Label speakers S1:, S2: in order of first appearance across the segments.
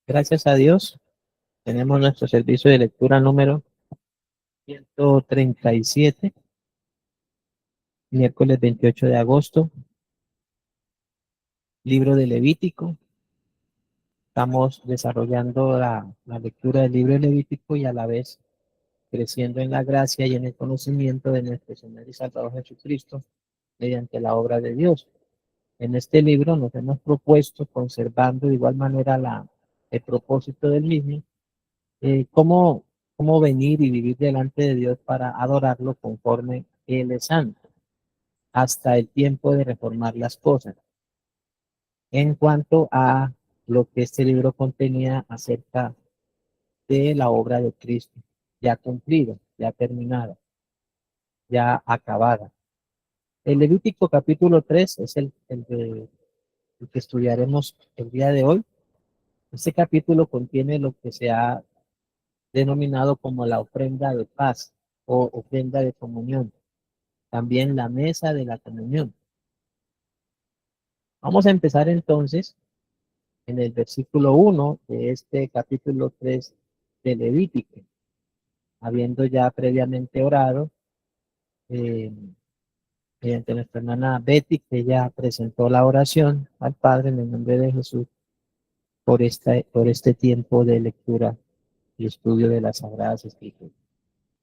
S1: Gracias a Dios, tenemos nuestro servicio de lectura número 137, miércoles 28 de agosto, libro de Levítico. Estamos desarrollando la lectura del libro de Levítico y a la vez creciendo en la gracia y en el conocimiento de nuestro Señor y Salvador Jesucristo mediante la obra de Dios. En este libro nos hemos propuesto, conservando de igual manera el propósito del mismo, cómo, cómo venir y vivir delante de Dios para adorarlo conforme Él es santo, hasta el tiempo de reformar las cosas. En cuanto a lo que este libro contenía acerca de la obra de Cristo, ya cumplida, ya terminada, ya acabada. El Levítico capítulo 3 es el que estudiaremos el día de hoy. Este capítulo contiene lo que se ha denominado como la ofrenda de paz o ofrenda de comunión. También la mesa de la comunión. Vamos a empezar entonces en el versículo 1 de este capítulo 3 de Levítico. Habiendo ya previamente orado, eh, mediante nuestra hermana Betty, que ella presentó la oración al Padre en el nombre de Jesús por este tiempo de lectura y estudio de las Sagradas Escrituras.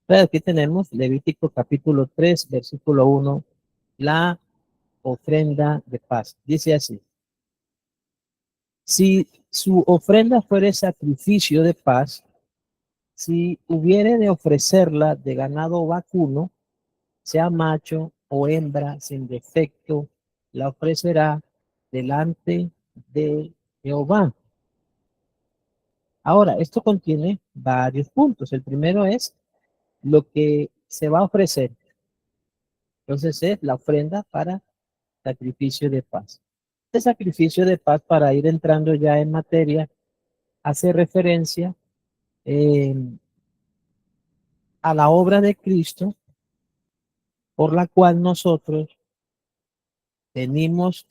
S1: Entonces aquí tenemos Levítico capítulo 3, versículo 1, la ofrenda de paz. Dice así: si su ofrenda fuere sacrificio de paz, si hubiere de ofrecerla de ganado vacuno, sea macho o hembra sin defecto, la ofrecerá delante de Jehová. Ahora, esto contiene varios puntos. El primero es lo que se va a ofrecer. Entonces es la ofrenda para sacrificio de paz. Este sacrificio de paz, para ir entrando ya en materia, hace referencia eh, a la obra de Cristo, por la cual nosotros venimos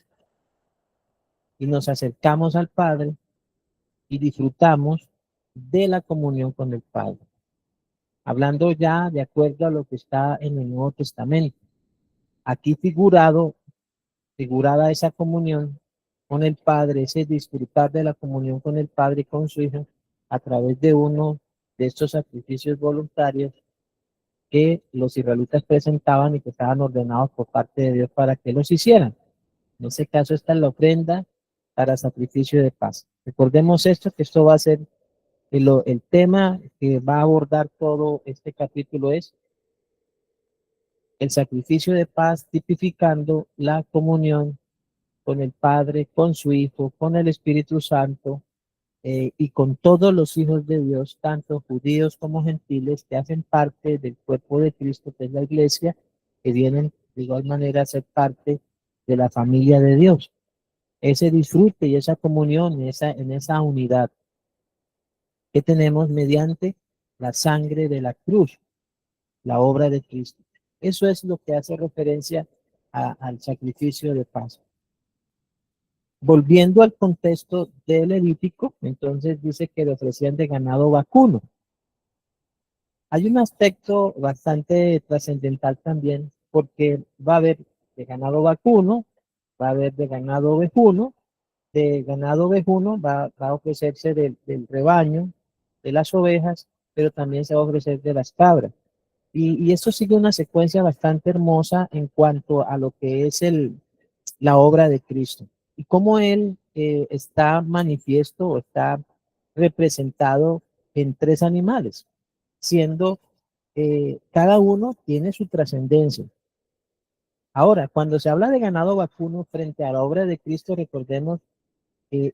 S1: y nos acercamos al Padre y disfrutamos de la comunión con el Padre. Hablando ya de acuerdo a lo que está en el Nuevo Testamento. Aquí figurada esa comunión con el Padre, ese disfrutar de la comunión con el Padre y con su Hijo a través de uno de estos sacrificios voluntarios que los israelitas presentaban y que estaban ordenados por parte de Dios para que los hicieran. En ese caso está la ofrenda para sacrificio de paz. Recordemos esto, que esto va a ser el tema que va a abordar todo este capítulo, es el sacrificio de paz, tipificando la comunión con el Padre, con su Hijo, con el Espíritu Santo, y con todos los hijos de Dios, tanto judíos como gentiles, que hacen parte del cuerpo de Cristo, que es la iglesia, que vienen de igual manera a ser parte de la familia de Dios. Ese disfrute y esa comunión, en esa unidad que tenemos mediante la sangre de la cruz, la obra de Cristo. Eso es lo que hace referencia al sacrificio de paz. Volviendo al contexto del Levítico, entonces dice que le ofrecían de ganado vacuno. Hay un aspecto bastante trascendental también, porque va a haber de ganado vacuno, va a haber de ganado ovejuno. De ganado ovejuno va a ofrecerse del rebaño, de las ovejas, pero también se va a ofrecer de las cabras. Y esto sigue una secuencia bastante hermosa en cuanto a lo que es la obra de Cristo y cómo Él está manifiesto o está representado en tres animales, siendo cada uno tiene su trascendencia. Ahora, cuando se habla de ganado vacuno frente a la obra de Cristo, recordemos que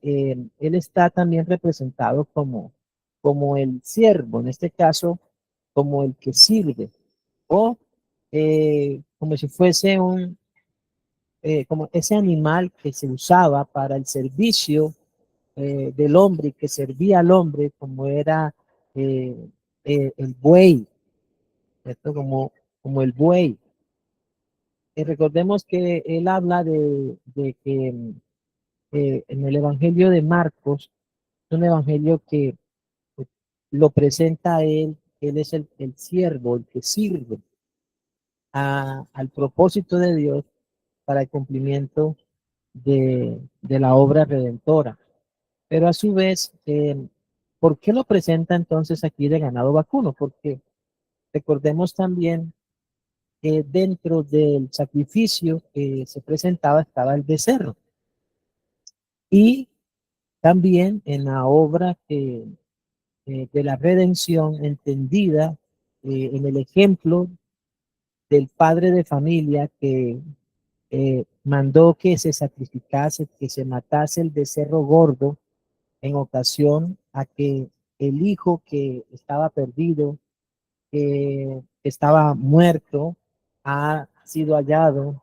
S1: Él está también representado como el siervo, en este caso, como el que sirve, o como si fuese como ese animal que se usaba para el servicio del hombre, que servía al hombre, como era eh, el buey, ¿cierto? Como el buey. Recordemos que él habla de que en el Evangelio de Marcos un evangelio que lo presenta a él es el siervo, el que sirve al propósito de Dios para el cumplimiento de la obra redentora. Pero a su vez, ¿por qué lo presenta entonces aquí de ganado vacuno? Porque recordemos también que dentro del sacrificio que se presentaba estaba el becerro. Y también en la obra de la redención entendida en el ejemplo del padre de familia que mandó que se sacrificase, que se matase el becerro gordo en ocasión a que el hijo que estaba perdido, que estaba muerto, ha sido hallado,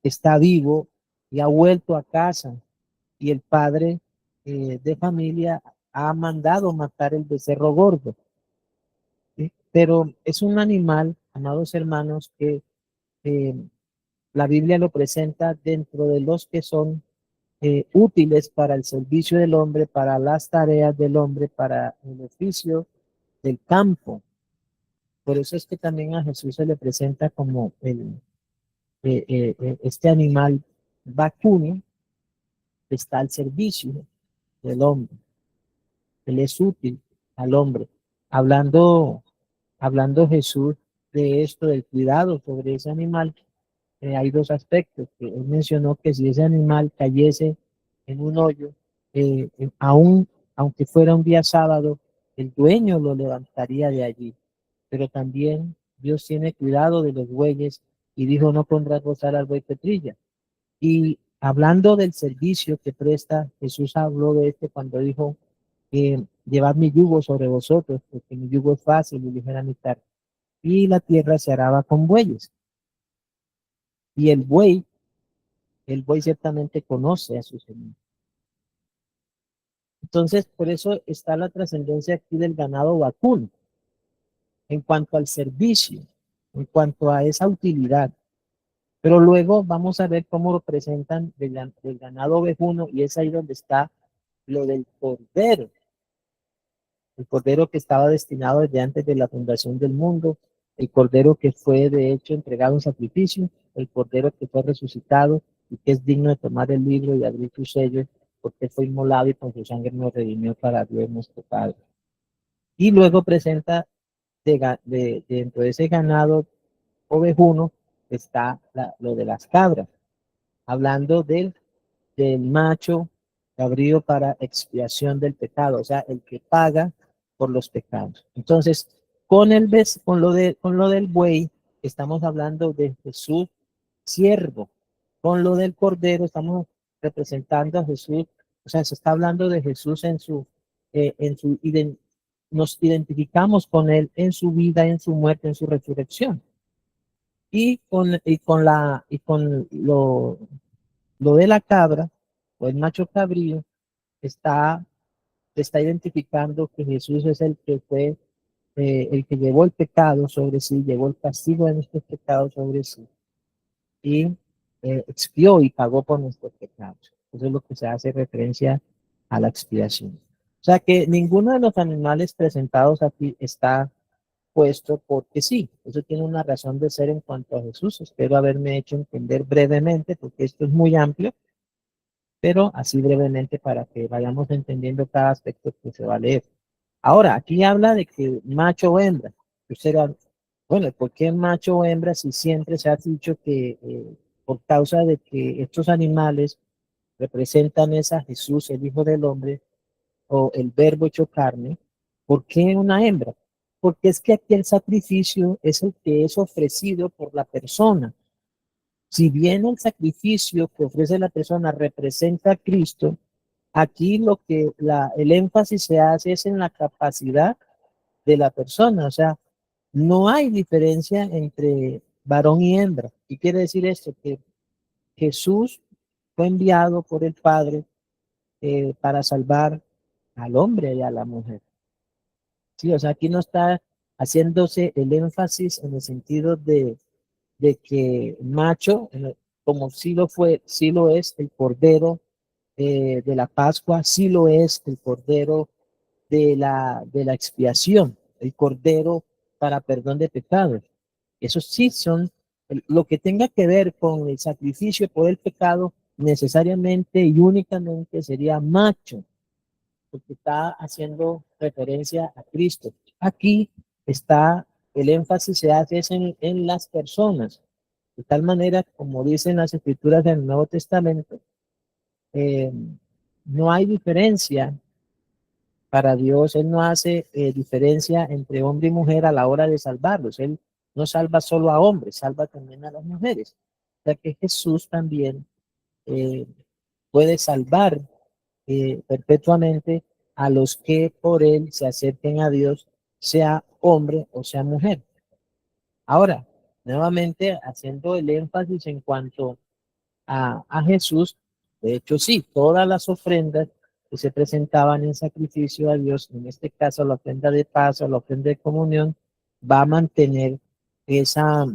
S1: está vivo y ha vuelto a casa. Y el padre de familia ha mandado matar el becerro gordo. ¿Sí? Pero es un animal, amados hermanos, que eh, la Biblia lo presenta dentro de los que son útiles para el servicio del hombre, para las tareas del hombre, para el oficio del campo. Por eso es que también a Jesús se le presenta como este animal vacuno que está al servicio del hombre. Él es útil al hombre. Hablando, hablando Jesús de esto, del cuidado sobre ese animal, hay dos aspectos. Que él mencionó que si ese animal cayese en un hoyo, aún aunque fuera un día sábado, el dueño lo levantaría de allí. Pero también Dios tiene cuidado de los bueyes y dijo, no pondrás bozal al buey petrilla. Y hablando del servicio que presta, Jesús habló de esto cuando dijo, llevad mi yugo sobre vosotros, porque mi yugo es fácil y ligera mi carga. Y la tierra se araba con bueyes. Y el buey ciertamente conoce a su señor. Entonces, por eso está la trascendencia aquí del ganado vacuno, en cuanto al servicio, en cuanto a esa utilidad. Pero luego vamos a ver cómo lo presentan del ganado ovejuno, y es ahí donde está lo del cordero. El cordero que estaba destinado desde antes de la fundación del mundo, el cordero que fue de hecho entregado en sacrificio, el cordero que fue resucitado y que es digno de tomar el libro y abrir sus sellos, porque fue inmolado y con su sangre nos redimió para Dios nuestro Padre. Y luego presenta dentro de ese ganado ovejuno está lo de las cabras, hablando del macho cabrío para expiación del pecado, o sea, el que paga por los pecados. Entonces, con lo del buey, estamos hablando de Jesús siervo. Con lo del cordero, estamos representando a Jesús, o sea, se está hablando de Jesús nos identificamos con él en su vida, en su muerte, en su resurrección. Y con lo de la cabra, o el macho cabrío, está, está identificando que Jesús es el que fue, el que llevó el pecado sobre sí, llevó el castigo de nuestros pecados sobre sí, y expió y pagó por nuestros pecados. Eso es lo que se hace referencia a la expiación. O sea que ninguno de los animales presentados aquí está puesto porque sí. Eso tiene una razón de ser en cuanto a Jesús. Espero haberme hecho entender brevemente, porque esto es muy amplio, pero así brevemente para que vayamos entendiendo cada aspecto que se va a leer. Ahora, aquí habla de que macho o hembra. Bueno, ¿por qué macho o hembra si siempre se ha dicho que por causa de que estos animales representan a Jesús, el Hijo del Hombre, o el Verbo hecho carne? ¿Por qué una hembra? Porque es que aquí el sacrificio es el que es ofrecido por la persona. Si bien el sacrificio que ofrece la persona representa a Cristo, aquí el énfasis se hace es en la capacidad de la persona. O sea, no hay diferencia entre varón y hembra. ¿Qué quiere decir esto? Que Jesús fue enviado por el Padre para salvar al hombre y a la mujer. Sí, o sea, aquí no está haciéndose el énfasis en el sentido de que macho, como sí lo fue, sí lo es el cordero de la Pascua, sí lo es el Cordero de la expiación, el Cordero para perdón de pecados. Eso sí son lo que tenga que ver con el sacrificio por el pecado, necesariamente y únicamente sería macho, porque está haciendo referencia a Cristo. Aquí está, el énfasis se hace en las personas, de tal manera, como dicen las escrituras del Nuevo Testamento, eh, no hay diferencia para Dios. Él no hace diferencia entre hombre y mujer a la hora de salvarlos. Él no salva solo a hombres, salva también a las mujeres. O sea que Jesús también eh, puede salvar perpetuamente a los que por él se acerquen a Dios, sea hombre o sea mujer. Ahora, nuevamente haciendo el énfasis en cuanto a Jesús, de hecho sí, todas las ofrendas que se presentaban en sacrificio a Dios, en este caso la ofrenda de paz o la ofrenda de comunión, va a mantener esa,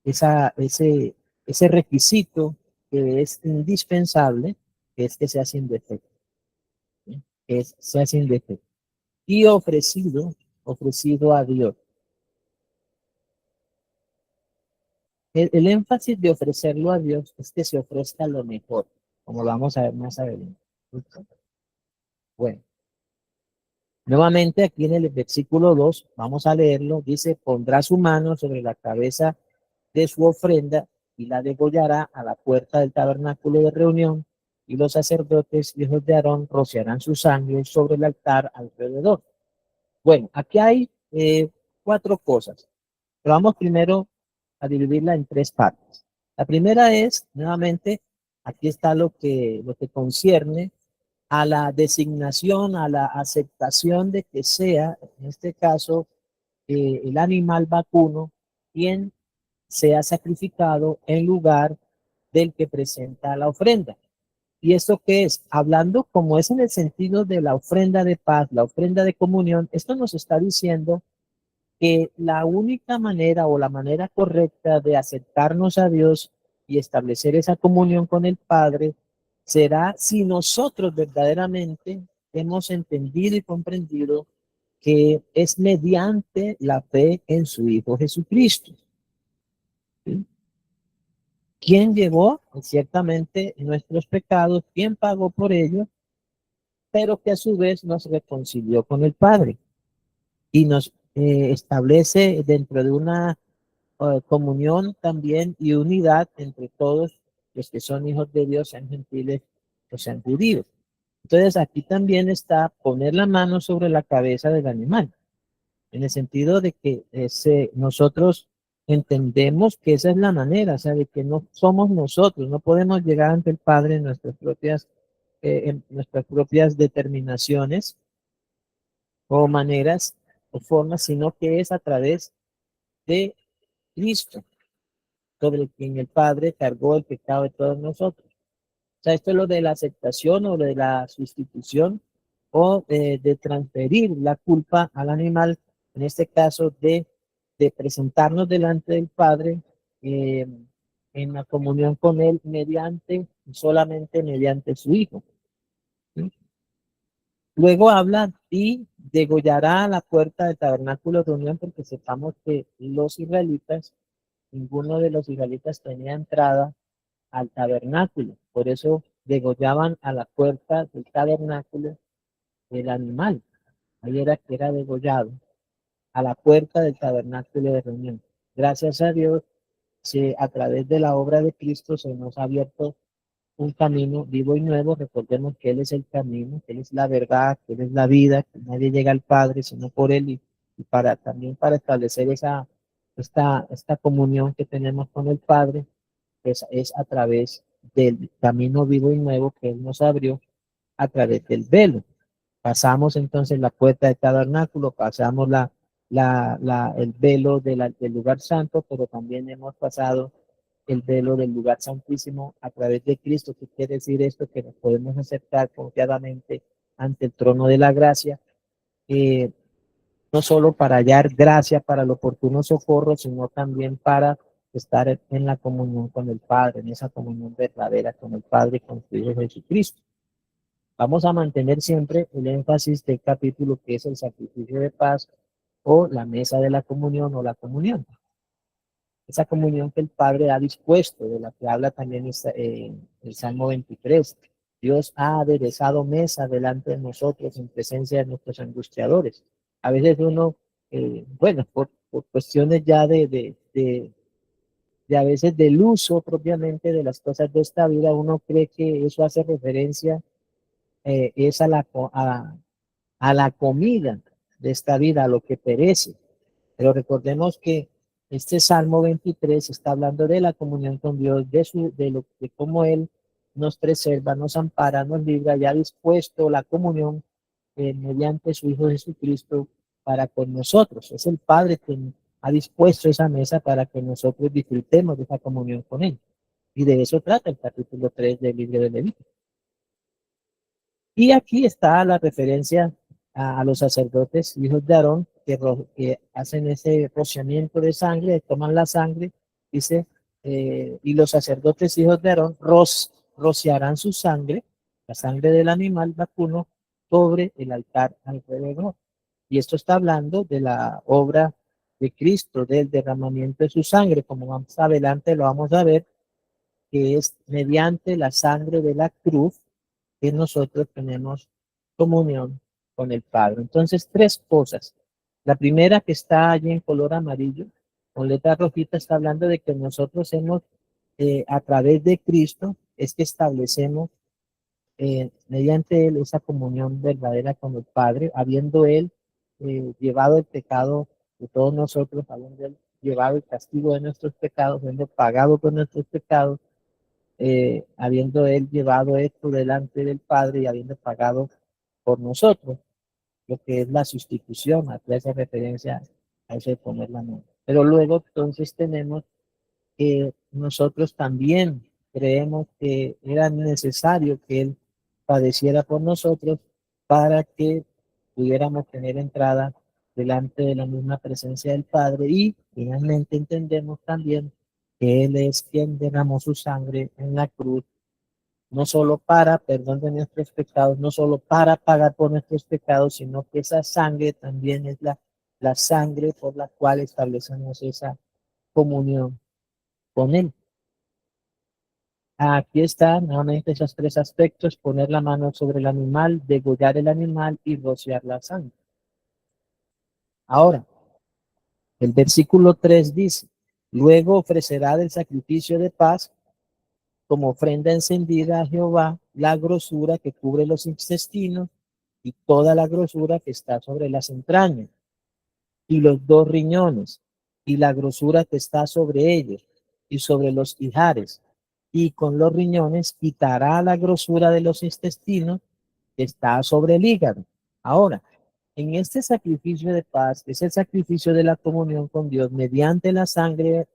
S1: ese requisito que es indispensable, que es que sea sin defecto, ¿sí? Que sea sin defecto. Y ofrecido a Dios. El énfasis de ofrecerlo a Dios es que se ofrezca lo mejor, como lo vamos a ver más adelante. Bueno, nuevamente aquí en el versículo 2, vamos a leerlo, dice, pondrá su mano sobre la cabeza de su ofrenda y la degollará a la puerta del tabernáculo de reunión, y los sacerdotes, hijos de Aarón, rociarán su sangre sobre el altar alrededor. Bueno, aquí hay 4 cosas, pero vamos primero a dividirla en 3 partes. La primera es, nuevamente, aquí está lo que concierne a la designación, a la aceptación de que sea, en este caso, el animal vacuno quien sea sacrificado en lugar del que presenta la ofrenda. ¿Y esto qué es? Hablando como es en el sentido de la ofrenda de paz, la ofrenda de comunión, esto nos está diciendo que la única manera o la manera correcta de acercarnos a Dios y establecer esa comunión con el Padre será si nosotros verdaderamente hemos entendido y comprendido que es mediante la fe en su Hijo Jesucristo, ¿sí? Quien llevó ciertamente nuestros pecados, quien pagó por ellos, pero que a su vez nos reconcilió con el Padre y nos establece dentro de una comunión también y unidad entre todos los que son hijos de Dios, sean gentiles o sean judíos. Entonces aquí también está poner la mano sobre la cabeza del animal, en el sentido de que nosotros entendemos que esa es la manera, o sea, de que no somos nosotros, no podemos llegar ante el Padre en nuestras propias determinaciones o maneras o formas, sino que es a través de Cristo, sobre quien el Padre cargó el pecado de todos nosotros. O sea, esto es lo de la aceptación o de la sustitución o de transferir la culpa al animal, en este caso de presentarnos delante del Padre eh, en la comunión con Él mediante, solamente mediante su Hijo, ¿sí? Luego habla y degollará a la puerta del tabernáculo de reunión, porque sepamos que los israelitas, ninguno de los israelitas tenía entrada al tabernáculo. Por eso degollaban a la puerta del tabernáculo el animal. Ahí era que era degollado a la puerta del tabernáculo de reunión. Gracias a Dios, a través de la obra de Cristo se nos ha abierto un camino vivo y nuevo. Recordemos que Él es el camino, que Él es la verdad, que Él es la vida, que nadie llega al Padre sino por Él, y también para establecer esta comunión que tenemos con el Padre, es a través del camino vivo y nuevo que Él nos abrió a través del velo. Pasamos entonces la puerta del tabernáculo, pasamos el velo del lugar santo, pero también hemos pasado el velo del lugar santísimo a través de Cristo. ¿Qué quiere decir esto? Que nos podemos acercar confiadamente ante el trono de la gracia, no solo para hallar gracia para el oportuno socorro, sino también para estar en la comunión con el Padre, en esa comunión verdadera con el Padre y con su Hijo Jesucristo. Vamos a mantener siempre el énfasis del capítulo que es el sacrificio de paz o la mesa de la comunión o la comunión. Esa comunión que el Padre ha dispuesto, de la que habla también el Salmo 23. Dios ha aderezado mesa delante de nosotros en presencia de nuestros angustiadores. A veces uno, bueno, por cuestiones ya de a veces del uso propiamente de las cosas de esta vida, uno cree que eso hace referencia es a la comida de esta vida, a lo que perece. Pero recordemos que este Salmo 23 está hablando de la comunión con Dios, de cómo Él nos preserva, nos ampara, nos libra, ya ha dispuesto la comunión mediante su Hijo Jesucristo para con nosotros. Es el Padre quien ha dispuesto esa mesa para que nosotros disfrutemos de esa comunión con Él. Y de eso trata el capítulo 3 del libro de Levítico. Y aquí está la referencia a los sacerdotes, hijos de Aarón, que hacen ese rociamiento de sangre, toman la sangre, dice, y los sacerdotes, hijos de Aarón, rociarán su sangre, la sangre del animal vacuno, sobre el altar alrededor. Y esto está hablando de la obra de Cristo, del derramamiento de su sangre, como más adelante lo vamos a ver, que es mediante la sangre de la cruz que nosotros tenemos comunión con el Padre. Entonces, tres cosas. La primera que está allí en color amarillo, con letra rojita, está hablando de que nosotros hemos, a través de Cristo, es que establecemos mediante Él esa comunión verdadera con el Padre, habiendo Él llevado el pecado de todos nosotros, habiendo Él llevado el castigo de nuestros pecados, habiendo pagado por nuestros pecados, habiendo Él llevado esto delante del Padre y habiendo pagado por nosotros, lo que es la sustitución, aquí hace referencia a eso de poner la mano. Pero luego entonces tenemos que nosotros también creemos que era necesario que Él padeciera por nosotros para que pudiéramos tener entrada delante de la misma presencia del Padre y finalmente entendemos también que Él es quien derramó su sangre en la cruz, no solo para perdón de nuestros pecados, no solo para pagar por nuestros pecados, sino que esa sangre también es la sangre por la cual establecemos esa comunión con Él. Aquí están nuevamente esos tres aspectos: poner la mano sobre el animal, degollar el animal y rociar la sangre. Ahora, el versículo 3 dice, luego ofrecerá del sacrificio de paz como ofrenda encendida a Jehová la grosura que cubre los intestinos y toda la grosura que está sobre las entrañas y los dos riñones y la grosura que está sobre ellos y sobre los ijares, y con los riñones quitará la grosura de los intestinos que está sobre el hígado. Ahora, en este sacrificio de paz, es el sacrificio de la comunión con Dios mediante la sangre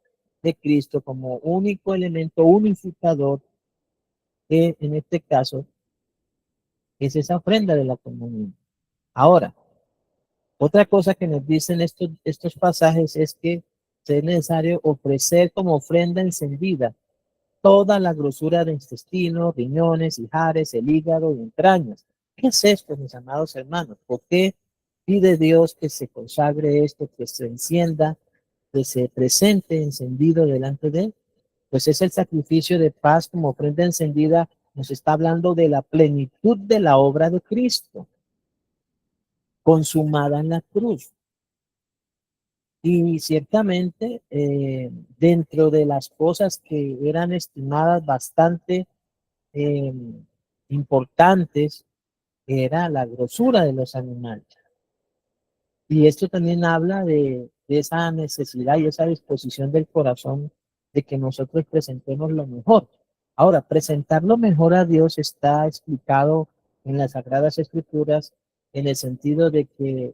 S1: de Cristo como único elemento unificador, que en este caso es esa ofrenda de la comunión. Ahora, otra cosa que nos dicen estos pasajes es que es necesario ofrecer como ofrenda encendida toda la grosura de intestinos, riñones, ijares, el hígado y entrañas. ¿Qué es esto, mis amados hermanos? ¿Por qué pide Dios que se consagre esto, que se encienda, que se presente encendido delante de Él? Pues es el sacrificio de paz como ofrenda encendida. Nos está hablando de la plenitud de la obra de Cristo, consumada en la cruz. Y ciertamente, dentro de las cosas que eran estimadas bastante eh, importantes, era la grosura de los animales. Y esto también habla de esa necesidad y esa disposición del corazón de que nosotros presentemos lo mejor. Ahora, presentar lo mejor a Dios está explicado en las Sagradas Escrituras en el sentido de que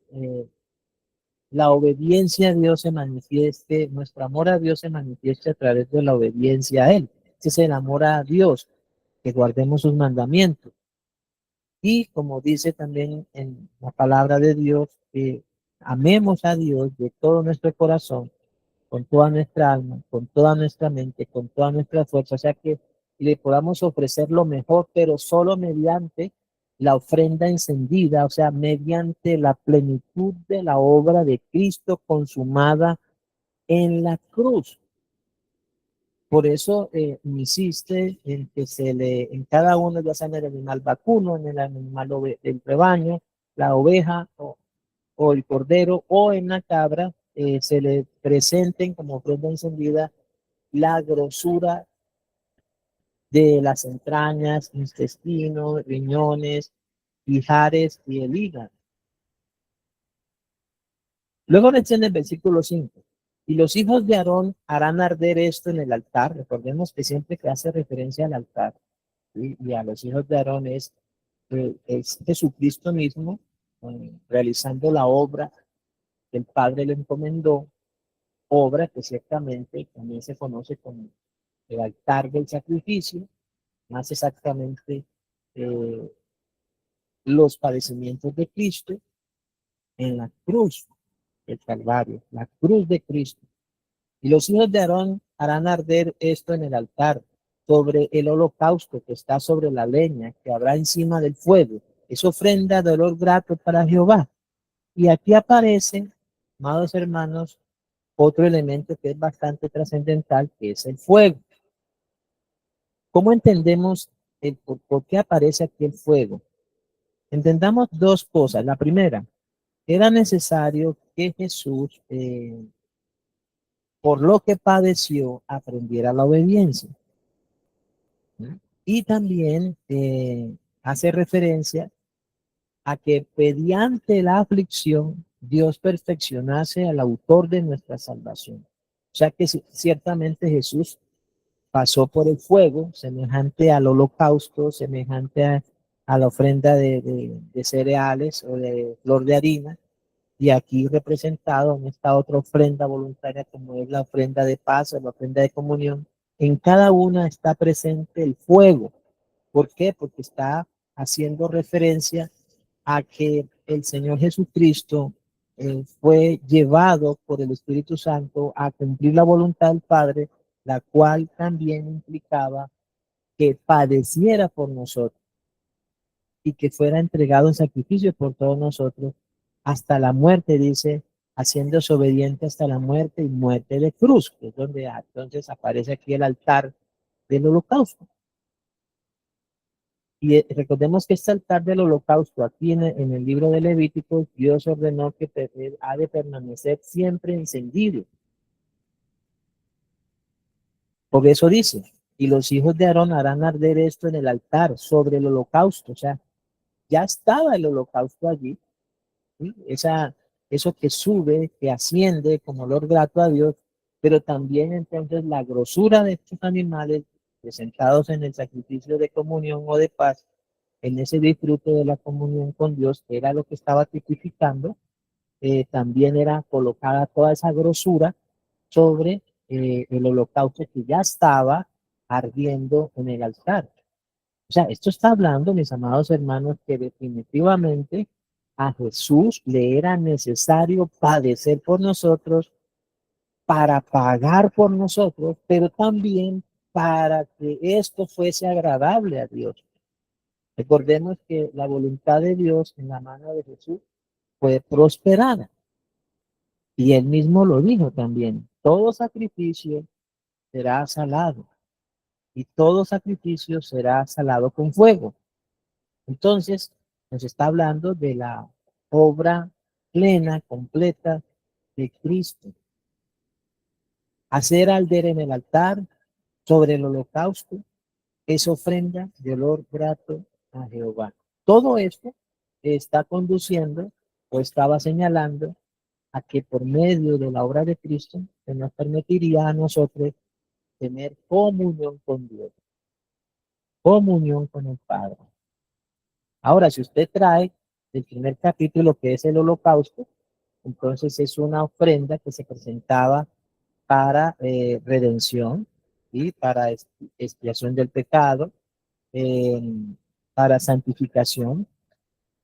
S1: la obediencia a Dios se manifieste, nuestro amor a Dios se manifieste a través de la obediencia a Él. Ese es el amor a Dios, que guardemos sus mandamientos. Y como dice también en la palabra de Dios, que amemos a Dios de todo nuestro corazón, con toda nuestra alma, con toda nuestra mente, con toda nuestra fuerza, o sea que le podamos ofrecer lo mejor, pero solo mediante la ofrenda encendida, o sea, mediante la plenitud de la obra de Cristo consumada en la cruz. Por eso insiste en que en cada uno, ya sea en el animal vacuno, en el animal del rebaño, la oveja o el cordero o en la cabra, se le presenten como ofrenda encendida la grosura de las entrañas, intestinos, riñones, ijares y el hígado. Luego menciona el versículo 5. Y los hijos de Aarón harán arder esto en el altar. Recordemos que siempre que hace referencia al altar, ¿sí? Y a los hijos de Aarón es Jesucristo mismo realizando la obra que el Padre le encomendó, obra que ciertamente también se conoce como el altar del sacrificio, más exactamente eh, los padecimientos de Cristo en la cruz del Calvario, la cruz de Cristo. Y los hijos de Aarón harán arder esto en el altar, sobre el holocausto que está sobre la leña, que habrá encima del fuego. Es ofrenda de olor grato para Jehová. Y aquí aparece, amados hermanos, otro elemento que es bastante trascendental, que es el fuego. ¿Cómo entendemos por qué aparece aquí el fuego? Entendamos dos cosas. La primera, era necesario que Jesús, por lo que padeció, aprendiera la obediencia. ¿Sí? Y también hace referencia a que mediante la aflicción Dios perfeccionase al autor de nuestra salvación. O sea que ciertamente Jesús pasó por el fuego, semejante al holocausto, semejante a la ofrenda de cereales o de flor de harina, y aquí representado en esta otra ofrenda voluntaria como es la ofrenda de paz o la ofrenda de comunión. En cada una está presente el fuego. ¿Por qué? Porque está haciendo referencia a que el Señor Jesucristo fue llevado por el Espíritu Santo a cumplir la voluntad del Padre, la cual también implicaba que padeciera por nosotros y que fuera entregado en sacrificio por todos nosotros hasta la muerte, dice, haciéndose obediente hasta la muerte y muerte de cruz, que es donde entonces aparece aquí el altar del holocausto. Y recordemos que este altar del holocausto, aquí en el libro de Levítico, Dios ordenó que ha de permanecer siempre encendido. Por eso dice, y los hijos de Aarón harán arder esto en el altar sobre el holocausto. O sea, ya estaba el holocausto allí, ¿sí? Eso que sube, que asciende como olor grato a Dios, pero también entonces la grosura de estos animales presentados en el sacrificio de comunión o de paz, en ese disfrute de la comunión con Dios, que era lo que estaba tipificando, también era colocada toda esa grosura sobre el holocausto que ya estaba ardiendo en el altar. O sea, esto está hablando, mis amados hermanos, que definitivamente a Jesús le era necesario padecer por nosotros para pagar por nosotros, pero también para que esto fuese agradable a Dios. Recordemos que la voluntad de Dios en la mano de Jesús fue prosperada. Y él mismo lo dijo también, todo sacrificio será salado y todo sacrificio será salado con fuego. Entonces, nos está hablando de la obra plena, completa de Cristo. Hacer arder en el altar sobre el holocausto es ofrenda de olor grato a Jehová. Todo esto está conduciendo o estaba señalando a que por medio de la obra de Cristo se nos permitiría a nosotros tener comunión con Dios, comunión con el Padre. Ahora, si usted trae el primer capítulo, que es el holocausto, entonces es una ofrenda que se presentaba para redención y para expiación del pecado, eh, para santificación,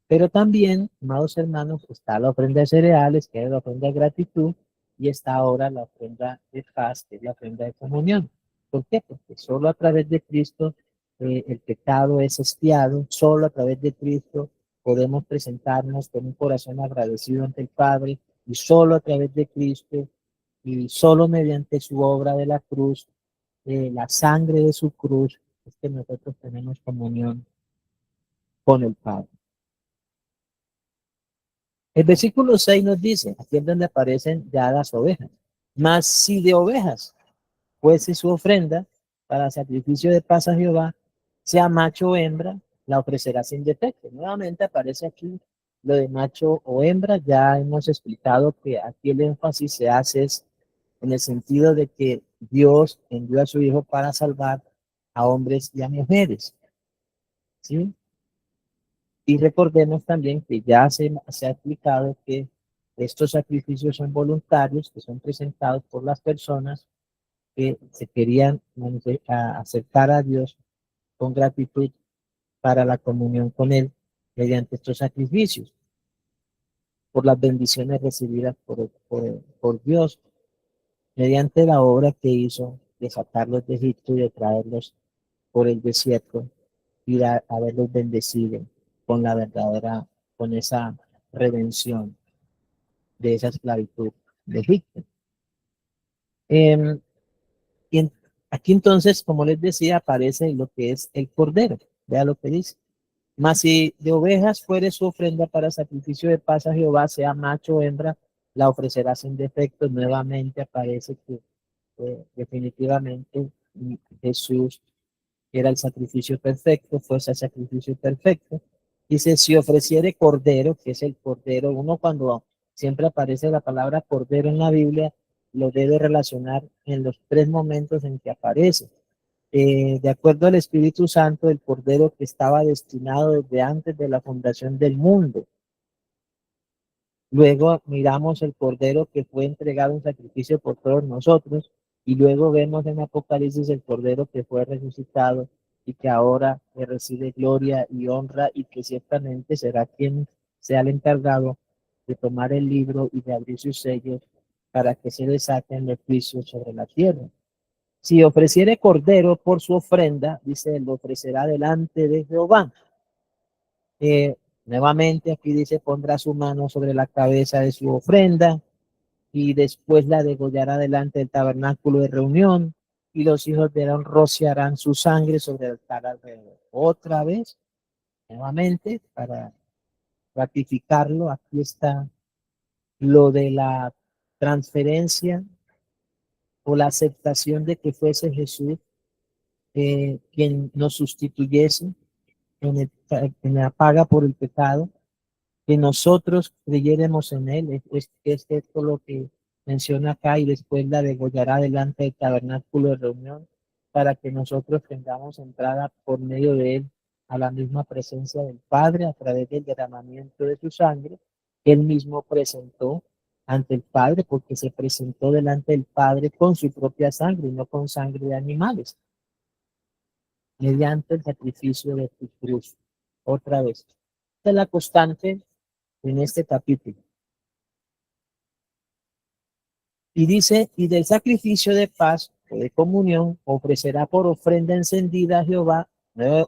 S1: pero también, amados hermanos, está la ofrenda de cereales, que es la ofrenda de gratitud, y está ahora la ofrenda de paz, que es la ofrenda de comunión. ¿Por qué? Porque solo a través de Cristo el pecado es expiado, solo a través de Cristo podemos presentarnos con un corazón agradecido ante el Padre, y solo a través de Cristo y solo mediante su obra de la cruz, la sangre de su cruz, es que nosotros tenemos comunión con el Padre. El versículo 6 nos dice, aquí es donde aparecen ya las ovejas. Mas si de ovejas fuese su ofrenda para sacrificio de paz a Jehová, sea macho o hembra, la ofrecerá sin defecto. Nuevamente aparece aquí lo de macho o hembra. Ya hemos explicado que aquí el énfasis se hace en el sentido de que Dios envió a su Hijo para salvar a hombres y a mujeres, ¿sí? Y recordemos también que ya se ha explicado que estos sacrificios son voluntarios, que son presentados por las personas que se querían acercar a Dios con gratitud para la comunión con Él mediante estos sacrificios, por las bendiciones recibidas por Dios, mediante la obra que hizo de sacarlos de Egipto y de traerlos por el desierto y de haberlos bendecido con la verdadera, con esa redención de esa esclavitud de Egipto. Eh, y en, Aquí entonces, como les decía, aparece lo que es el cordero. Vea lo que dice. Mas si de ovejas fuere su ofrenda para sacrificio de paz a Jehová, sea macho o hembra, la ofrecerá sin defecto. Nuevamente aparece que definitivamente Jesús era el sacrificio perfecto, fue ese sacrificio perfecto. Dice, si ofreciere cordero, que es el cordero, uno cuando siempre aparece la palabra cordero en la Biblia, lo debe relacionar en los tres momentos en que aparece. De acuerdo al Espíritu Santo, el cordero que estaba destinado desde antes de la fundación del mundo. Luego miramos el cordero que fue entregado en sacrificio por todos nosotros, y luego vemos en Apocalipsis el cordero que fue resucitado y que ahora recibe gloria y honra, y que ciertamente será quien sea el encargado de tomar el libro y de abrir sus sellos para que se desate los juicios sobre la tierra. Si ofreciere cordero por su ofrenda, dice, lo ofrecerá delante de Jehová. Nuevamente aquí dice, pondrá su mano sobre la cabeza de su ofrenda y después la degollará delante del tabernáculo de reunión, y los hijos de Aarón rociarán su sangre sobre el altar alrededor. Otra vez, nuevamente, para ratificarlo, aquí está lo de la transferencia o la aceptación de que fuese Jesús quien nos sustituyese en la paga por el pecado, que nosotros creyéremos en él. Es esto lo que menciona acá, y después la degollará delante del tabernáculo de reunión, para que nosotros tengamos entrada por medio de él a la misma presencia del Padre a través del derramamiento de su sangre. Él mismo presentó ante el Padre, porque se presentó delante del Padre con su propia sangre y no con sangre de animales, mediante el sacrificio de su cruz. Otra vez, esta es la constante en este capítulo. Y dice, y del sacrificio de paz o de comunión ofrecerá por ofrenda encendida a Jehová.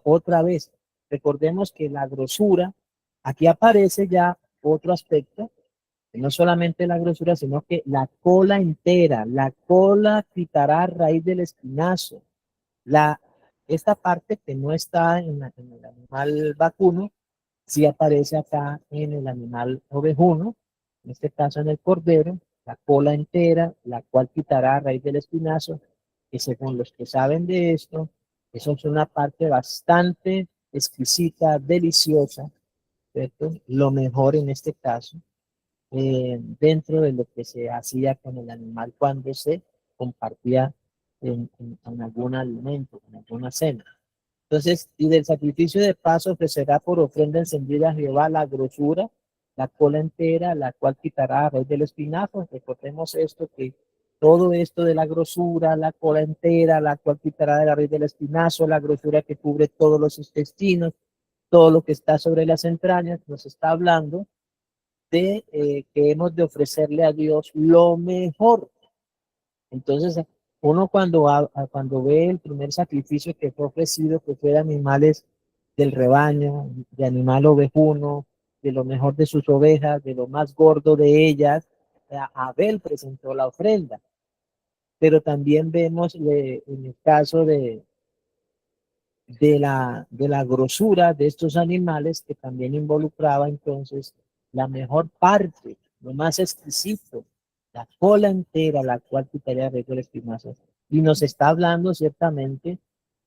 S1: Otra vez, recordemos que la grosura, aquí aparece ya otro aspecto, que no solamente la grosura, sino que la cola entera, la cola quitará a raíz del espinazo. La, esta parte que no está en el animal vacuno, sí aparece acá en el animal ovejuno, en este caso en el cordero, la cola entera, la cual quitará a raíz del espinazo, que según los que saben de esto, eso es una parte bastante exquisita, deliciosa, ¿cierto? Lo mejor en este caso, dentro de lo que se hacía con el animal cuando se compartía en algún alimento, en alguna cena. Entonces, y del sacrificio de paz ofrecerá por ofrenda encendida a Jehová la grosura, la cola entera, la cual quitará a raíz del espinazo. Recordemos esto, que todo esto de la grosura, la cola entera, la cual quitará de la raíz del espinazo, la grosura que cubre todos los intestinos, todo lo que está sobre las entrañas, nos está hablando de que hemos de ofrecerle a Dios lo mejor. Entonces, uno cuando ve el primer sacrificio que fue ofrecido, que fue de animales del rebaño, de animal ovejuno, de lo mejor de sus ovejas, de lo más gordo de ellas, Abel presentó la ofrenda. Pero también vemos en el caso de la grosura de estos animales, que también involucraba entonces la mejor parte, lo más exquisito, la cola entera, la cual quitaría el riesgo de espinazas. Y nos está hablando ciertamente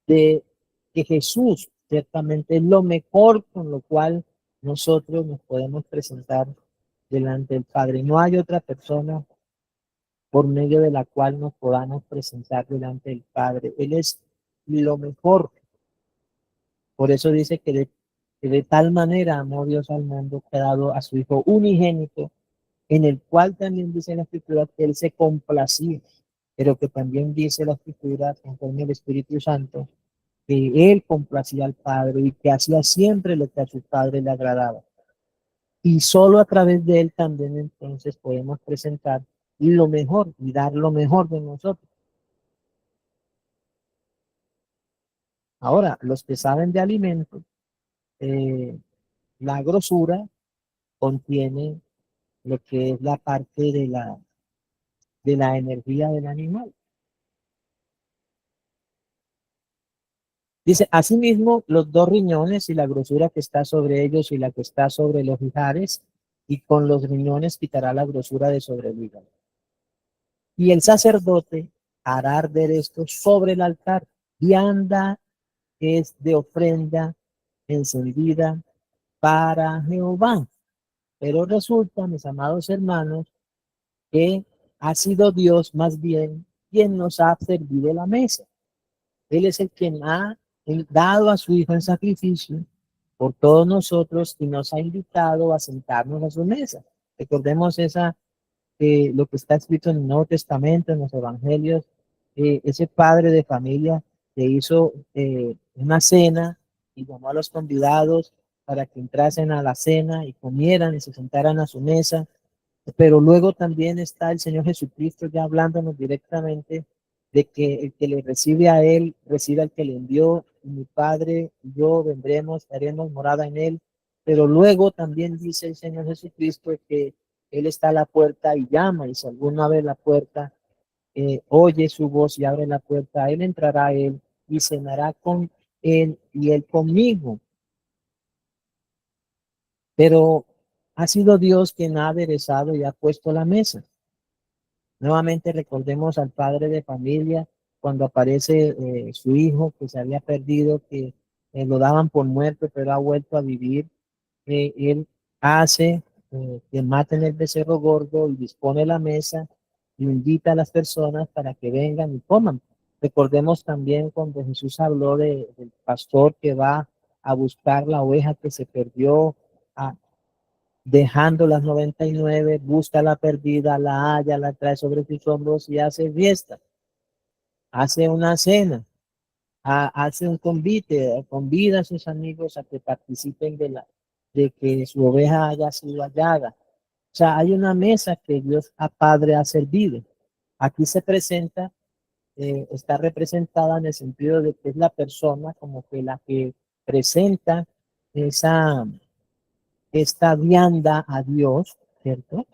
S1: de que Jesús ciertamente es lo mejor con lo cual nosotros nos podemos presentar delante del Padre. No hay otra persona por medio de la cual nos podamos presentar delante del Padre. Él es lo mejor. Por eso dice que de tal manera amó Dios al mundo que ha dado a su Hijo unigénito, en el cual también dice la Escritura que Él se complacía, pero que también dice la Escritura, conforme el Espíritu Santo, que Él complacía al Padre y que hacía siempre lo que a su Padre le agradaba. Y solo a través de Él también entonces podemos presentar lo mejor y dar lo mejor de nosotros. Ahora, los que saben de alimentos, eh, la grosura contiene lo que es la parte de la energía del animal. Dice, asimismo, los dos riñones y la grosura que está sobre ellos y la que está sobre los ijares, y con los riñones quitará la grosura de sobre el hígado. Y el sacerdote hará arder esto sobre el altar. Vianda es de ofrenda encendida para Jehová. Pero resulta, mis amados hermanos, que ha sido Dios más bien quien nos ha servido la mesa. Él es el quien ha dado a su Hijo en sacrificio por todos nosotros y nos ha invitado a sentarnos a su mesa. Recordemos lo que está escrito en el Nuevo Testamento, en los Evangelios, ese padre de familia que hizo una cena y llamó a los convidados para que entrasen a la cena y comieran y se sentaran a su mesa. Pero luego también está el Señor Jesucristo ya hablándonos directamente de que el que le recibe a Él, recibe al que le envió, y mi Padre y yo vendremos, haremos morada en Él. Pero luego también dice el Señor Jesucristo que Él está a la puerta y llama, y si alguno abre la puerta, oye su voz y abre la puerta, Él entrará a Él y cenará con Él y Él conmigo. Pero ha sido Dios quien ha aderezado y ha puesto la mesa. Nuevamente recordemos al padre de familia cuando aparece su hijo que se había perdido, que lo daban por muerto, pero ha vuelto a vivir. Él hace que maten el becerro gordo y dispone la mesa y invita a las personas para que vengan y coman. Recordemos también cuando Jesús habló del pastor que va a buscar la oveja que se perdió, a, dejando las 99, busca la perdida, la halla, la trae sobre sus hombros y hace fiesta, hace una cena, hace un convite, convida a sus amigos a que participen de que su oveja haya sido hallada. O sea, hay una mesa que Dios a Padre ha servido. Aquí se presenta, está representada en el sentido de que es la persona como que la que presenta esta vianda a Dios, ¿cierto?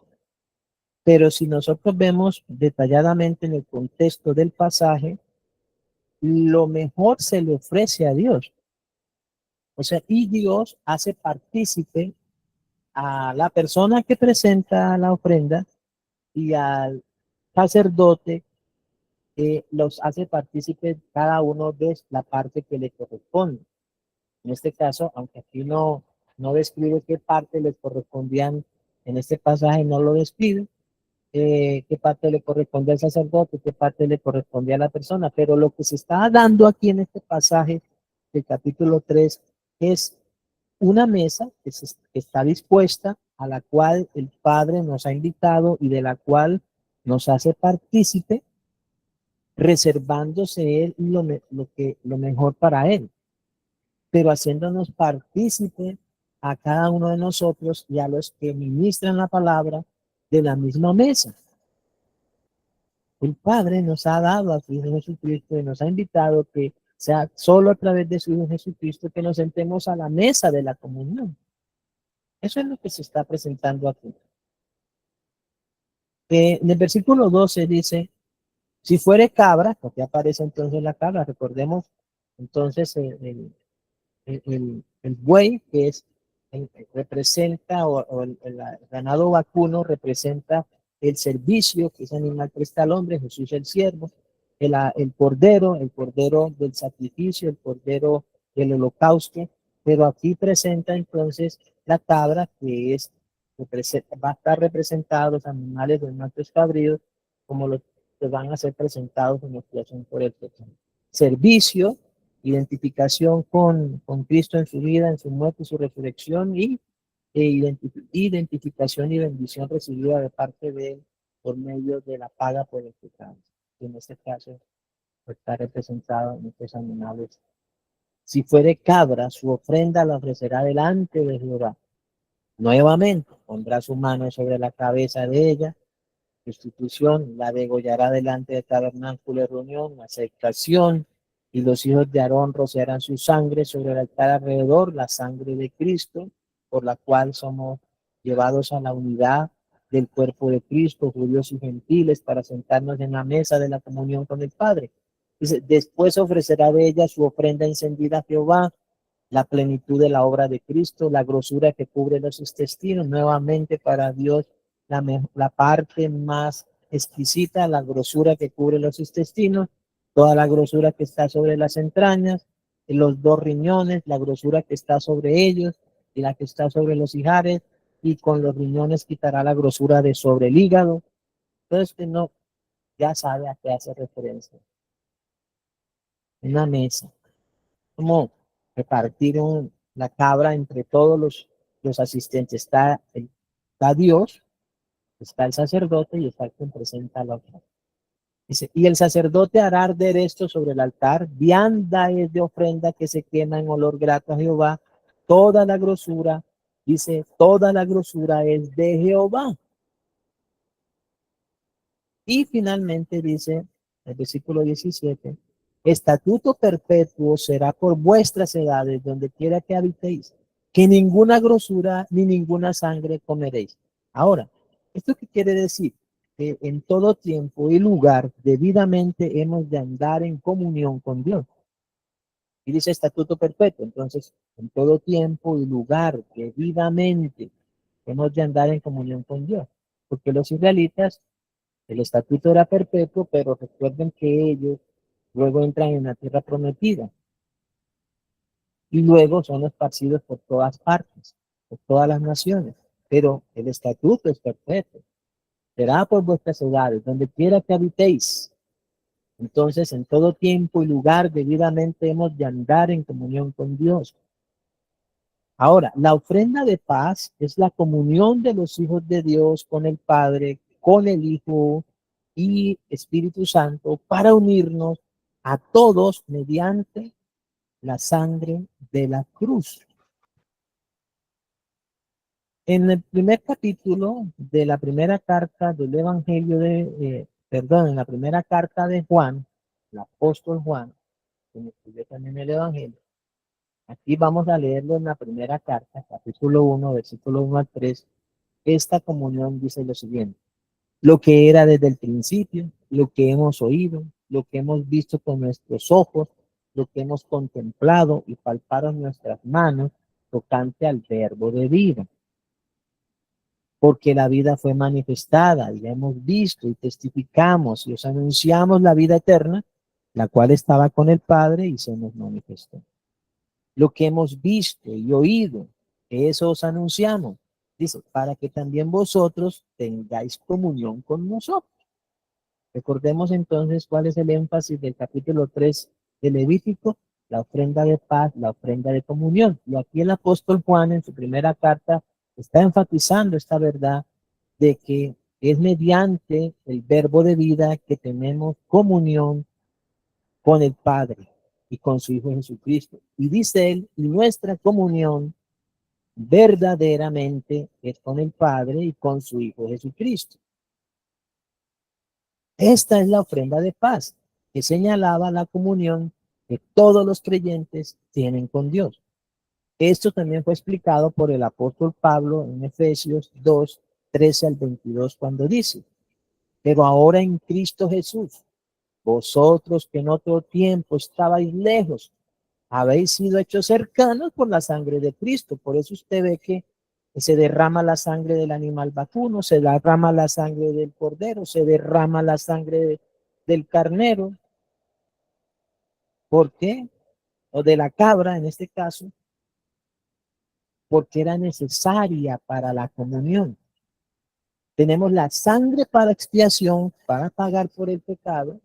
S1: Pero si nosotros vemos detalladamente en el contexto del pasaje, lo mejor se le ofrece a Dios. O sea, y Dios hace partícipe a la persona que presenta la ofrenda y al sacerdote, los hace partícipe cada uno de la parte que le corresponde. En este caso, aunque aquí no describe qué parte le correspondían, en este pasaje no lo describe, qué parte le corresponde al sacerdote, qué parte le corresponde a la persona, pero lo que se está dando aquí en este pasaje del capítulo 3 es una mesa que está dispuesta, a la cual el Padre nos ha invitado y de la cual nos hace partícipe, reservándose Él lo mejor para Él, pero haciéndonos partícipe a cada uno de nosotros y a los que ministran la palabra de la misma mesa. El Padre nos ha dado a su Hijo Jesucristo y nos ha invitado que sea solo a través de su Hijo Jesucristo que nos sentemos a la mesa de la comunión. Eso es lo que se está presentando aquí. En el versículo 12 dice, si fuere cabra, porque aparece entonces la cabra, recordemos entonces el buey, que es representa, o el ganado vacuno representa el servicio que ese animal presta al hombre, Jesús el siervo, el cordero del sacrificio, el cordero del holocausto, pero aquí presenta entonces la cabra, que es, va a estar representados los animales de los machos cabríos, como los que van a ser presentados en la expiación por el pecado. Servicio, identificación con Cristo en su vida, en su muerte y su resurrección, y identificación y bendición recibida de parte de él por medio de la paga por el pecado. En este caso está representado en estos animales. Si fuere cabra, su ofrenda la ofrecerá delante de Jehová. Nuevamente pondrá su mano sobre la cabeza de ella, sustitución, la degollará delante del tabernáculo de reunión, aceptación, y los hijos de Aarón rociarán su sangre sobre el altar alrededor, la sangre de Cristo, por la cual somos llevados a la unidad del cuerpo de Cristo, judíos y gentiles, para sentarnos en la mesa de la comunión con el Padre. Dice, después ofrecerá de ella su ofrenda encendida a Jehová, la plenitud de la obra de Cristo, la grosura que cubre los intestinos, nuevamente para Dios la parte más exquisita, la grosura que cubre los intestinos, toda la grosura que está sobre las entrañas, los dos riñones, la grosura que está sobre ellos y la que está sobre los ijares, y con los riñones quitará la grosura de sobre el hígado. Entonces, no, ya sabe a qué hace referencia. Una mesa. Como repartir la cabra entre todos los asistentes. Está Dios, está el sacerdote y está quien presenta la ofrenda. Dice, y el sacerdote hará arder esto sobre el altar, vianda es de ofrenda que se quema en olor grato a Jehová, toda la grosura, dice, toda la grosura es de Jehová. Y finalmente dice, el versículo 17, estatuto perpetuo será por vuestras edades, donde quiera que habitéis, que ninguna grosura ni ninguna sangre comeréis. Ahora, ¿esto qué quiere decir? Que en todo tiempo y lugar debidamente hemos de andar en comunión con Dios. Y dice estatuto perpetuo, entonces, en todo tiempo y lugar debidamente hemos de andar en comunión con Dios. Porque los israelitas, el estatuto era perpetuo, pero recuerden que ellos luego entran en la tierra prometida y luego son esparcidos por todas partes, por todas las naciones. Pero el estatuto es perpetuo. Será por vuestras edades, donde quiera que habitéis. Entonces, en todo tiempo y lugar debidamente hemos de andar en comunión con Dios. Ahora, la ofrenda de paz es la comunión de los hijos de Dios con el Padre, con el Hijo y Espíritu Santo para unirnos a todos mediante la sangre de la cruz. En el primer capítulo de la primera carta del Evangelio en la primera carta de Juan, el apóstol Juan, que escribió también el Evangelio, aquí vamos a leerlo en la primera carta, capítulo 1, versículo 1 al 3. Esta comunión dice lo siguiente: lo que era desde el principio, lo que hemos oído, lo que hemos visto con nuestros ojos, lo que hemos contemplado y palparon nuestras manos tocante al verbo de vida. Porque la vida fue manifestada y la hemos visto y testificamos y os anunciamos la vida eterna, la cual estaba con el Padre y se nos manifestó. Lo que hemos visto y oído, eso os anunciamos. Dice, para que también vosotros tengáis comunión con nosotros. Recordemos entonces cuál es el énfasis del capítulo 3 de Levítico: la ofrenda de paz, la ofrenda de comunión. Y aquí el apóstol Juan en su primera carta está enfatizando esta verdad de que es mediante el verbo de vida que tenemos comunión con el Padre y con su Hijo Jesucristo. Y dice él, nuestra comunión verdaderamente es con el Padre y con su Hijo Jesucristo. Esta es la ofrenda de paz que señalaba la comunión que todos los creyentes tienen con Dios. Esto también fue explicado por el apóstol Pablo en Efesios 2, 13 al 22, cuando dice, pero ahora en Cristo Jesús, vosotros que en otro tiempo estabais lejos, habéis sido hechos cercanos por la sangre de Cristo. Por eso usted ve que se derrama la sangre del animal vacuno, se derrama la sangre del cordero, se derrama la sangre del carnero. ¿Por qué? O de la cabra en este caso, porque era necesaria para la comunión. Tenemos la sangre para expiación, para pagar por el pecado,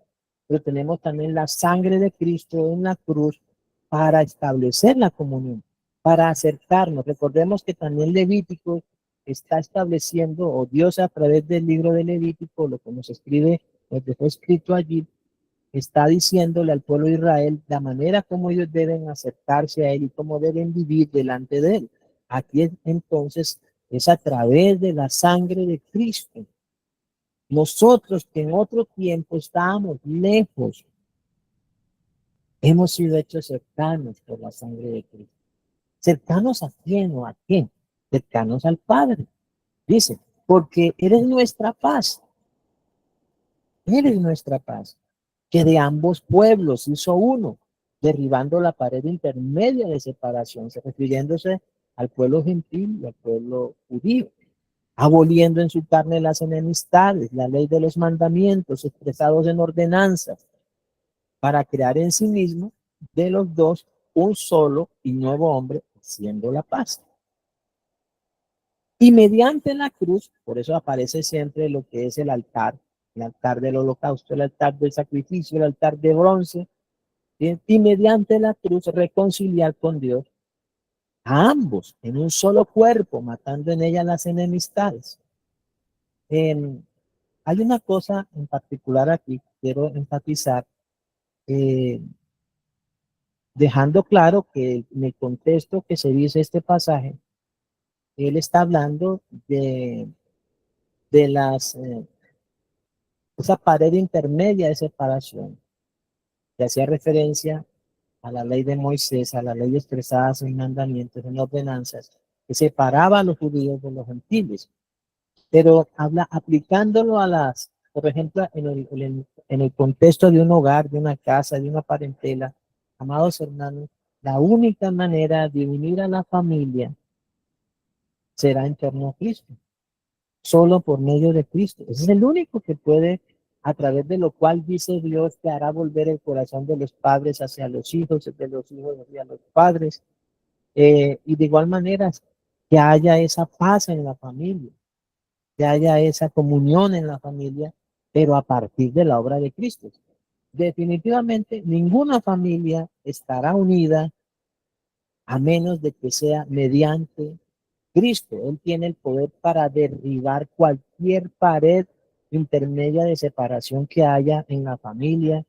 S1: pero tenemos también la sangre de Cristo en la cruz para establecer la comunión, para acercarnos. Recordemos que también Levítico está estableciendo, o Dios a través del libro de Levítico, lo que nos escribe, lo que fue escrito allí, está diciéndole al pueblo de Israel la manera como ellos deben acercarse a Él y cómo deben vivir delante de Él. Aquí entonces es a través de la sangre de Cristo. Nosotros que en otro tiempo estábamos lejos, hemos sido hechos cercanos por la sangre de Cristo. ¿Cercanos a quién o a quién? Cercanos al Padre. Dice, porque eres nuestra paz. Eres nuestra paz, que de ambos pueblos hizo uno, derribando la pared intermedia de separación, refiriéndose al pueblo gentil y al pueblo judío, aboliendo en su carne las enemistades, la ley de los mandamientos expresados en ordenanzas, para crear en sí mismo de los dos un solo y nuevo hombre, haciendo la paz. Y mediante la cruz, por eso aparece siempre lo que es el altar del holocausto, el altar del sacrificio, el altar de bronce, ¿sí? Y mediante la cruz reconciliar con Dios a ambos en un solo cuerpo, matando en ella las enemistades. Eh, Hay una cosa en particular aquí, quiero enfatizar, eh, dejando claro que en el contexto que se dice este pasaje, él está hablando de esa pared intermedia de separación, que hacía referencia a la ley de Moisés, a la ley expresada en mandamientos, en ordenanzas, que separaba a los judíos de los gentiles. Pero habla aplicándolo a por ejemplo, en el contexto de un hogar, de una casa, de una parentela, amados hermanos, la única manera de unir a la familia será en torno a Cristo, solo por medio de Cristo. Ese es el único que puede, a través de lo cual dice Dios que hará volver el corazón de los padres hacia los hijos, de los hijos hacia los padres, y de igual manera que haya esa paz en la familia, que haya esa comunión en la familia, pero a partir de la obra de Cristo. Definitivamente ninguna familia estará unida a menos de que sea mediante Cristo. Él tiene el poder para derribar cualquier pared intermedia de separación que haya en la familia,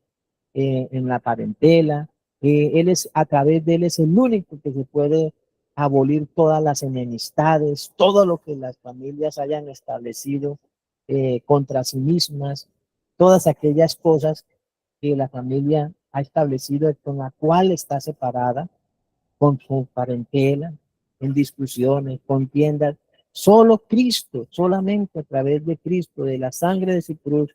S1: en la parentela. Él es, a través de él es el único que se puede abolir todas las enemistades, todo lo que las familias hayan establecido contra sí mismas, todas aquellas cosas que la familia ha establecido con la cual está separada, con su parentela, en discusiones, contiendas. Solo Cristo, solamente a través de Cristo, de la sangre de su cruz,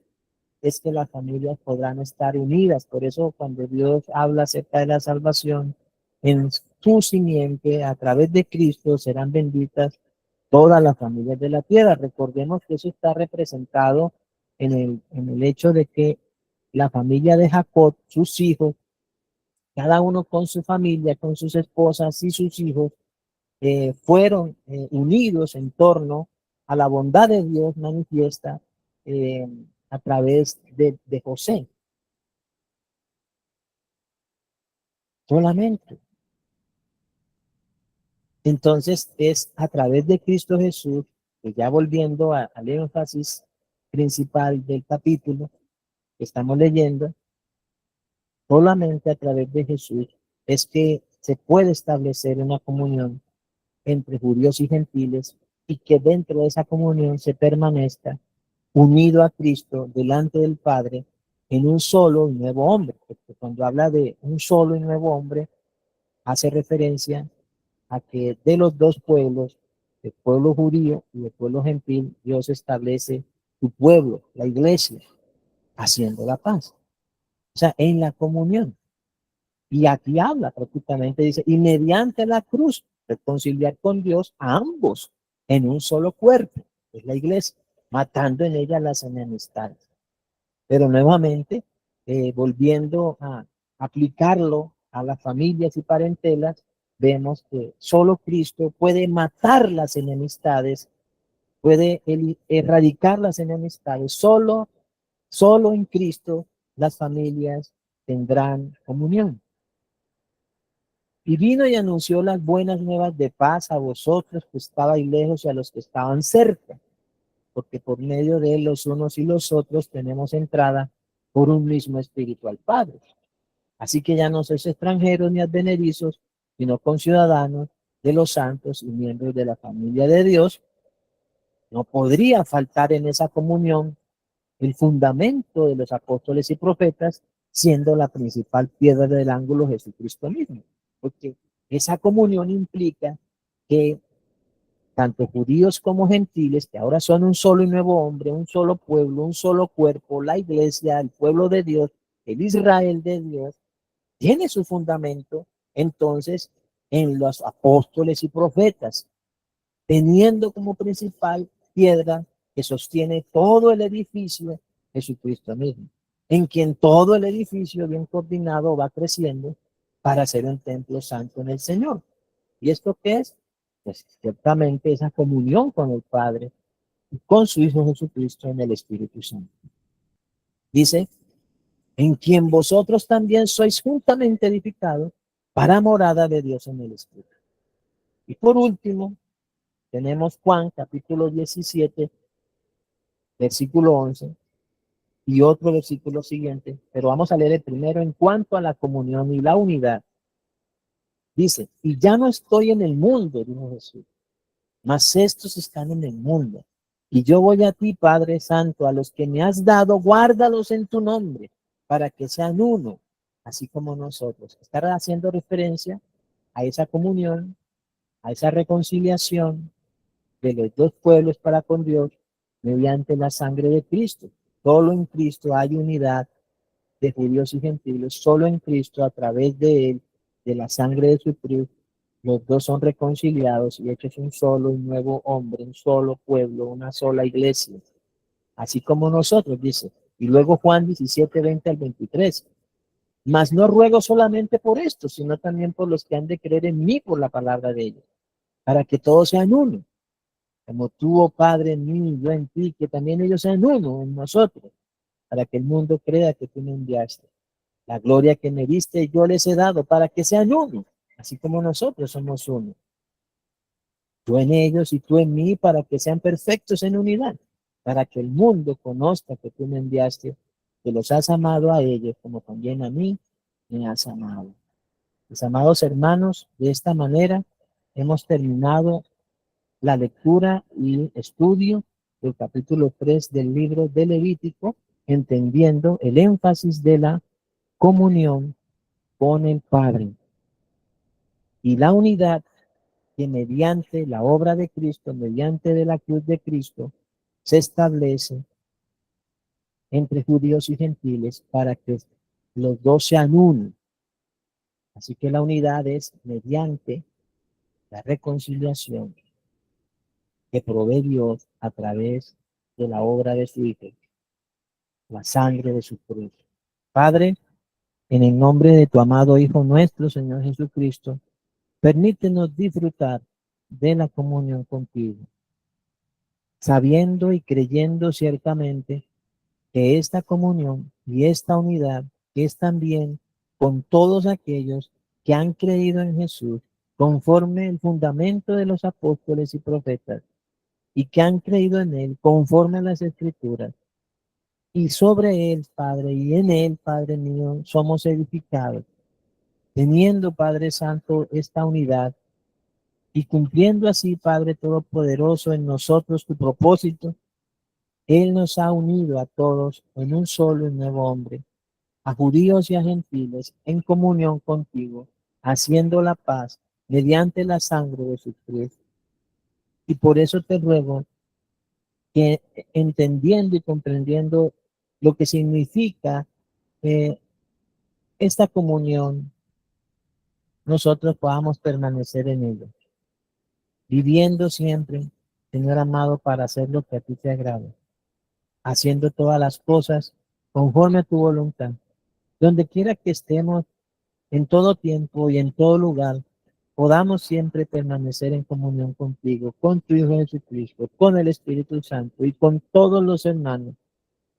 S1: es que las familias podrán estar unidas. Por eso cuando Dios habla acerca de la salvación, en su simiente, a través de Cristo, serán benditas todas las familias de la tierra. Recordemos que eso está representado en el hecho de que la familia de Jacob, sus hijos, cada uno con su familia, con sus esposas y sus hijos, fueron unidos en torno a la bondad de Dios manifiesta eh, a través de José. Solamente. Entonces es a través de Cristo Jesús, que ya volviendo al énfasis principal del capítulo que estamos leyendo, solamente a través de Jesús es que se puede establecer una comunión entre judíos y gentiles, y que dentro de esa comunión se permanezca unido a Cristo delante del Padre en un solo y nuevo hombre, porque cuando habla de un solo y nuevo hombre, hace referencia a que de los dos pueblos, el pueblo judío y el pueblo gentil, Dios establece su pueblo, la iglesia, haciendo la paz. O sea, en la comunión. Y aquí habla prácticamente, dice, y mediante la cruz, reconciliar con Dios a ambos en un solo cuerpo, es la iglesia, matando en ella las enemistades. Pero nuevamente, volviendo a aplicarlo a las familias y parentelas, vemos que solo Cristo puede matar las enemistades, puede erradicar las enemistades. Solo en Cristo las familias tendrán comunión. Y vino y anunció las buenas nuevas de paz a vosotros que estabais lejos y a los que estaban cerca, porque por medio de él los unos y los otros tenemos entrada por un mismo espíritu al Padre. Así que ya no sois extranjeros ni advenedizos, sino conciudadanos de los santos y miembros de la familia de Dios. No podría faltar en esa comunión el fundamento de los apóstoles y profetas, siendo la principal piedra del ángulo Jesucristo mismo, porque esa comunión implica que tanto judíos como gentiles, que ahora son un solo y nuevo hombre, un solo pueblo, un solo cuerpo, la iglesia, el pueblo de Dios, el Israel de Dios, tiene su fundamento entonces en los apóstoles y profetas, teniendo como principal piedra que sostiene todo el edificio Jesucristo mismo, en quien todo el edificio bien coordinado va creciendo para ser un templo santo en el Señor. ¿Y esto qué es? Pues ciertamente esa comunión con el Padre y con su Hijo Jesucristo en el Espíritu Santo. Dice, en quien vosotros también sois juntamente edificados para morada de Dios en el Espíritu. Y por último, tenemos Juan capítulo 17, versículo 11, y otro versículo siguiente, pero vamos a leer el primero en cuanto a la comunión y la unidad. Dice, y ya no estoy en el mundo, dijo Jesús, mas estos están en el mundo. Y yo voy a ti, Padre Santo, a los que me has dado, guárdalos en tu nombre, para que sean uno, así como nosotros. Estará haciendo referencia a esa comunión, a esa reconciliación de los dos pueblos para con Dios mediante la sangre de Cristo. Solo en Cristo hay unidad de judíos y gentiles, solo en Cristo, a través de él, de la sangre de su cruz, los dos son reconciliados y hechos un solo y nuevo hombre, un solo pueblo, una sola iglesia, así como nosotros, dice. Y luego Juan 17, 20 al 23. Mas no ruego solamente por esto, sino también por los que han de creer en mí por la palabra de ellos, para que todos sean uno, como tú, oh Padre, en mí y yo en ti, que también ellos sean uno en nosotros, para que el mundo crea que tú me enviaste. La gloria que me diste yo les he dado para que sean uno, así como nosotros somos uno. Tú en ellos y tú en mí para que sean perfectos en unidad, para que el mundo conozca que tú me enviaste, que los has amado a ellos como también a mí me has amado. Mis amados hermanos, de esta manera hemos terminado la lectura y estudio del capítulo 3 del libro de Levítico, entendiendo el énfasis de la comunión con el Padre y la unidad que mediante la obra de Cristo, mediante de la cruz de Cristo, se establece entre judíos y gentiles para que los dos sean uno. Así que la unidad es mediante la reconciliación que provee Dios a través de la obra de su Hijo, la sangre de su cruz. Padre, en el nombre de tu amado Hijo nuestro, Señor Jesucristo, permítenos disfrutar de la comunión contigo, sabiendo y creyendo ciertamente que esta comunión y esta unidad es también con todos aquellos que han creído en Jesús conforme el fundamento de los apóstoles y profetas y que han creído en él conforme a las escrituras. Y sobre él, Padre, y en él, Padre mío, somos edificados, teniendo, Padre Santo, esta unidad Y cumpliendo así, Padre Todopoderoso, en nosotros tu propósito, Él nos ha unido a todos en un solo y nuevo hombre, a judíos y a gentiles, en comunión contigo, haciendo la paz mediante la sangre de su cruz. Y por eso te ruego que, entendiendo y comprendiendo lo que significa eh, esta comunión, nosotros podamos permanecer en ella, viviendo siempre, Señor amado, para hacer lo que a ti te agrada, haciendo todas las cosas conforme a tu voluntad. Donde quiera que estemos, en todo tiempo y en todo lugar, podamos siempre permanecer en comunión contigo, con tu Hijo Jesucristo, con el Espíritu Santo y con todos los hermanos,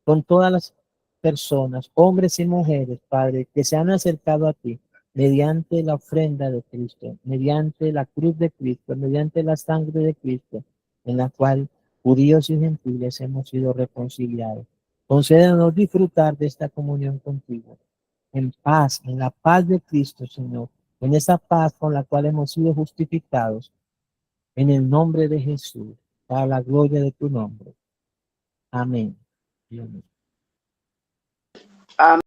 S1: con todas las personas, hombres y mujeres, Padre, que se han acercado a ti mediante la ofrenda de Cristo, mediante la cruz de Cristo, mediante la sangre de Cristo, en la cual judíos y gentiles hemos sido reconciliados. Concédenos disfrutar de esta comunión contigo, en paz, en la paz de Cristo, Señor, en esa paz con la cual hemos sido justificados, en el nombre de Jesús, para la gloria de tu nombre. Amén. Amén.